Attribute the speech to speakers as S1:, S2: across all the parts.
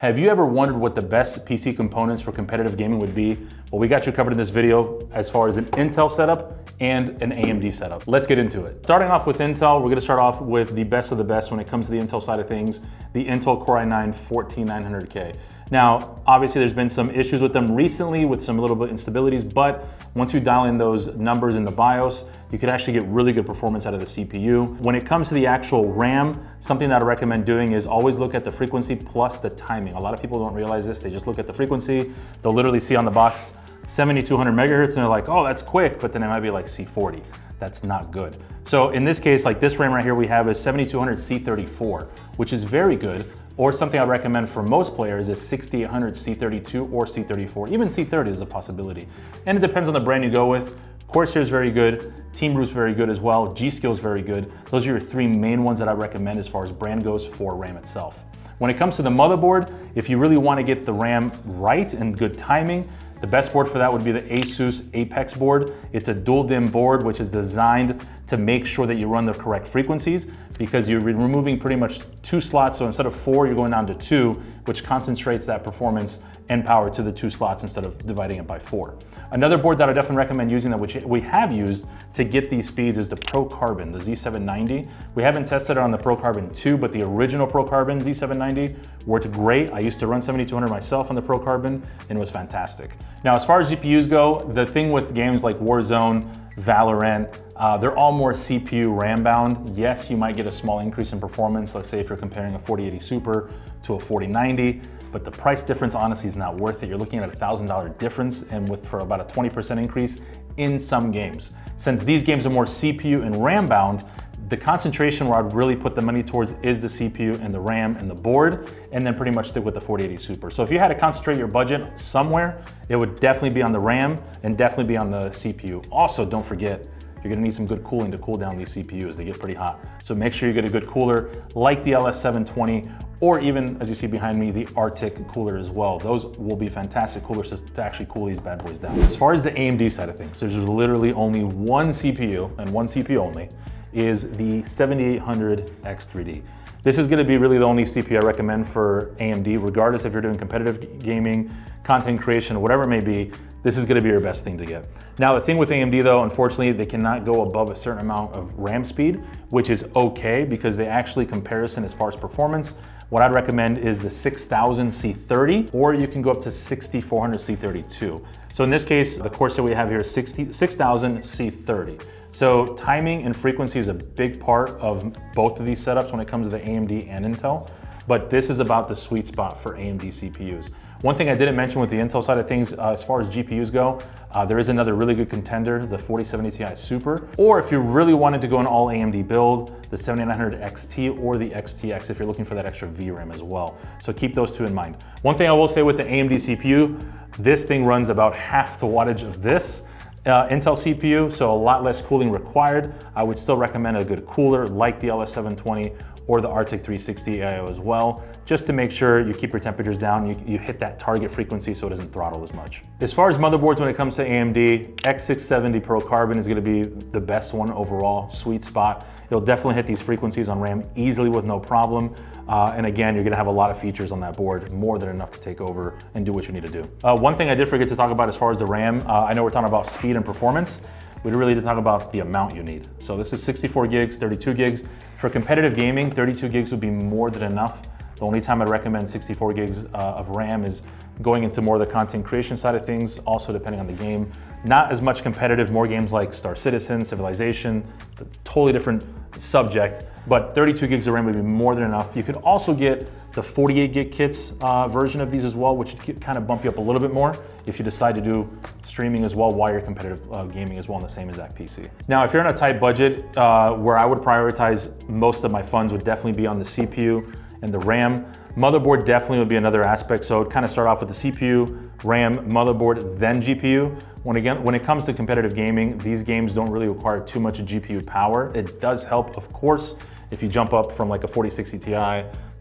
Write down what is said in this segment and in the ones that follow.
S1: Have you ever wondered what the best PC components for competitive gaming would be? Well, we got you covered in this video as far as an Intel setup and an AMD setup. Let's get into it. Starting off with Intel, we're gonna start off with the best of the best when it comes to the Intel side of things, the Intel Core i9-14900K. Now, obviously there's been some issues with them recently with some little bit instabilities, but once you dial in those numbers in the BIOS, you could actually get really good performance out of the CPU. When it comes to the actual RAM, something that I recommend doing is always look at the frequency plus the timing. A lot of people don't realize this. They just look at the frequency. They'll literally see on the box 7200 megahertz and they're like, oh, that's quick, but then it might be like C40. That's not good. So in this case, like this RAM right here we have is 7200 C34, which is very good. Or something I recommend for most players is 6800 C32 or C34. Even C30 is a possibility. And it depends on the brand you go with. Corsair is very good, Team Root's very good as well, G-Skill is very good. Those are your three main ones that I recommend as far as brand goes for RAM itself. When it comes to the motherboard, if you really want to get the RAM right and good timing, the best board for that would be the Asus Apex board. It's a dual DIMM board, which is designed to make sure that you run the correct frequencies because you're removing pretty much 2 slots. So instead of 4, you're going down to 2, which concentrates that performance and power to the 2 slots instead of dividing it by 4. Another board that I definitely recommend using that which we have used to get these speeds is the ProCarbon, the Z790. We haven't tested it on the ProCarbon 2, but the original ProCarbon Z790 worked great. I used to run 7200 myself on the ProCarbon and it was fantastic. Now, as far as GPUs go, the thing with games like Warzone, Valorant, they're all more CPU RAM bound. Yes, you might get a small increase in performance. Let's say if you're comparing a 4080 Super to a 4090, but the price difference honestly is not worth it. You're looking at a $1,000 difference and for about a 20% increase in some games. Since these games are more CPU and RAM bound, the concentration where I'd really put the money towards is the CPU and the RAM and the board, and then pretty much stick with the 4080 Super. So if you had to concentrate your budget somewhere, it would definitely be on the RAM and definitely be on the CPU. Also, don't forget, you're gonna need some good cooling to cool down these CPUs. They get pretty hot. So make sure you get a good cooler like the LS720, or even, as you see behind me, the Arctic cooler as well. Those will be fantastic coolers to actually cool these bad boys down. As far as the AMD side of things, there's literally only one CPU and one CPU only, is the 7800X3D. This is gonna be really the only CPU I recommend for AMD, regardless if you're doing competitive gaming, content creation, whatever it may be, this is gonna be your best thing to get. Now, the thing with AMD though, unfortunately, they cannot go above a certain amount of RAM speed, which is okay because they actually comparison as far as performance. What I'd recommend is the 6000 C30, or you can go up to 6400 C32. So in this case, the Corsair we have here is 6000 C30. So timing and frequency is a big part of both of these setups when it comes to the AMD and Intel, but this is about the sweet spot for AMD CPUs. One thing I didn't mention with the Intel side of things, as far as GPUs go, there is another really good contender, the 4070 Ti Super, or if you really wanted to go an all AMD build, the 7900 XT or the XTX if you're looking for that extra VRAM as well. So keep those two in mind. One thing I will say with the AMD CPU, this thing runs about half the wattage of this Intel CPU, so a lot less cooling required. I would still recommend a good cooler like the LS720 or the Arctic 360 AIO as well, just to make sure you keep your temperatures down, you hit that target frequency so it doesn't throttle as much. As far as motherboards when it comes to AMD, X670 ProCarbon is gonna be the best one overall, sweet spot. You'll definitely hit these frequencies on RAM easily with no problem. And again, you're gonna have a lot of features on that board, more than enough to take over and do what you need to do. One thing I did forget to talk about as far as the RAM, I know we're talking about speed and performance. We really need to talk about the amount you need. So this is 64 gigs, 32 gigs. For competitive gaming, 32 gigs would be more than enough. The only time I'd recommend 64 gigs of RAM is going into more of the content creation side of things, also depending on the game. Not as much competitive, more games like Star Citizen, Civilization, a totally different subject, but 32 gigs of RAM would be more than enough. You could also get the 48 gig kits version of these as well, which could kind of bump you up a little bit more if you decide to do streaming as well while you're competitive gaming as well on the same exact PC. Now, if you're in a tight budget, where I would prioritize most of my funds would definitely be on the CPU and the RAM. Motherboard definitely would be another aspect, so I'd kind of start off with the CPU, RAM, motherboard, then GPU. When it comes to competitive gaming, these games don't really require too much GPU power. It does help, of course, if you jump up from like a 4060 Ti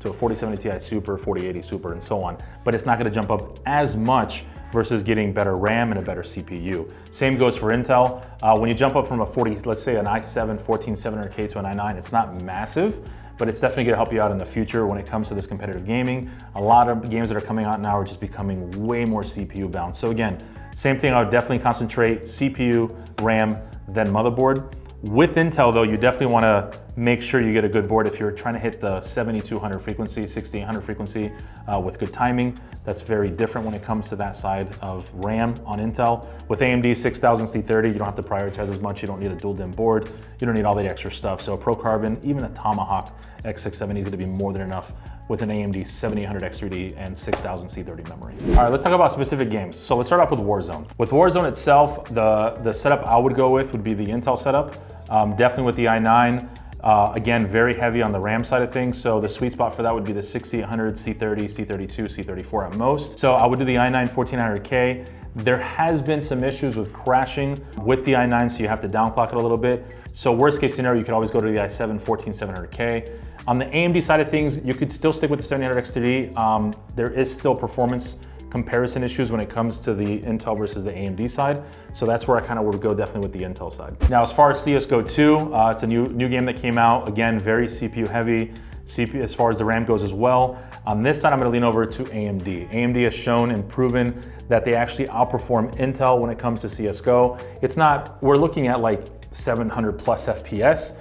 S1: to a 4070 Ti Super, 4080 Super, and so on, but it's not gonna jump up as much versus getting better RAM and a better CPU. Same goes for Intel. When you jump up from a let's say an i7 14700K to an i9, it's not massive, but it's definitely gonna help you out in the future when it comes to this competitive gaming. A lot of games that are coming out now are just becoming way more CPU bound. So again, same thing, I would definitely concentrate CPU, RAM, then motherboard. With Intel though, you definitely wanna make sure you get a good board if you're trying to hit the 7200 frequency, 6800 frequency with good timing. That's very different when it comes to that side of RAM on Intel. With AMD 6000C30, you don't have to prioritize as much. You don't need a dual DIMM board. You don't need all that extra stuff. So a Pro Carbon, even a Tomahawk X670 is gonna be more than enough with an AMD 7800 X3D and 6000C30 memory. All right, let's talk about specific games. So let's start off with Warzone. With Warzone itself, the setup I would go with would be the Intel setup, definitely with the i9. Again, very heavy on the RAM side of things. So the sweet spot for that would be the 6800, C30, C32, C34 at most. So I would do the i9 1400K. There has been some issues with crashing with the i9, so you have to downclock it a little bit. So worst case scenario, you could always go to the i7 14700K. On the AMD side of things, you could still stick with the 7800 X3D. There is still performance comparison issues when it comes to the Intel versus the AMD side. So that's where I kind of would go definitely with the Intel side. Now, as far as CSGO 2, it's a new game that came out. Again, very CPU heavy, CPU as far as the RAM goes as well. On this side, I'm gonna lean over to AMD. AMD has shown and proven that they actually outperform Intel when it comes to CSGO. It's not, we're looking at like 700 plus FPS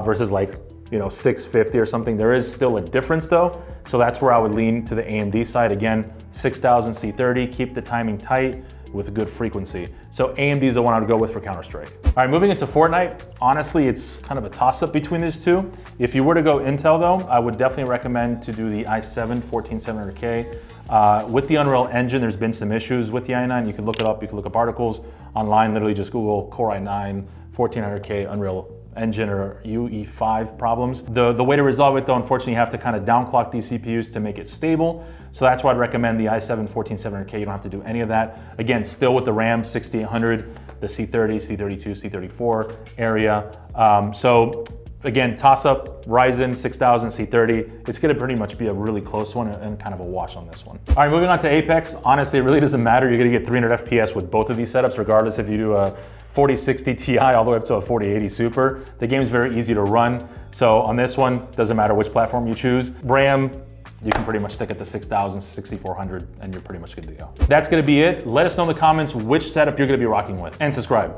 S1: versus like 650 or something. There is still a difference though. So that's where I would lean to the AMD side. Again, 6000C30, keep the timing tight with a good frequency. So AMD is the one I would go with for Counter-Strike. All right, moving into Fortnite. Honestly, it's kind of a toss-up between these two. If you were to go Intel though, I would definitely recommend to do the i7 14700K. With the Unreal Engine, there's been some issues with the i9. You can look it up, you can look up articles online, literally just Google Core i9 1400K Unreal Engine or UE5 problems. The way to resolve it though, unfortunately, you have to kind of downclock these CPUs to make it stable. So that's why I'd recommend the i7 14700K. You don't have to do any of that. Again, still with the RAM 6800, the C30, C32, C34 area. So again, toss up Ryzen 6000 C30. It's gonna pretty much be a really close one and kind of a wash on this one. All right, moving on to Apex. Honestly, it really doesn't matter. You're gonna get 300 FPS with both of these setups, regardless if you do a 4060 Ti all the way up to a 4080 Super. The game is very easy to run. So on this one, doesn't matter which platform you choose. RAM, you can pretty much stick at the 6000, 6400, and you're pretty much good to go. That's gonna be it. Let us know in the comments which setup you're gonna be rocking with, and subscribe.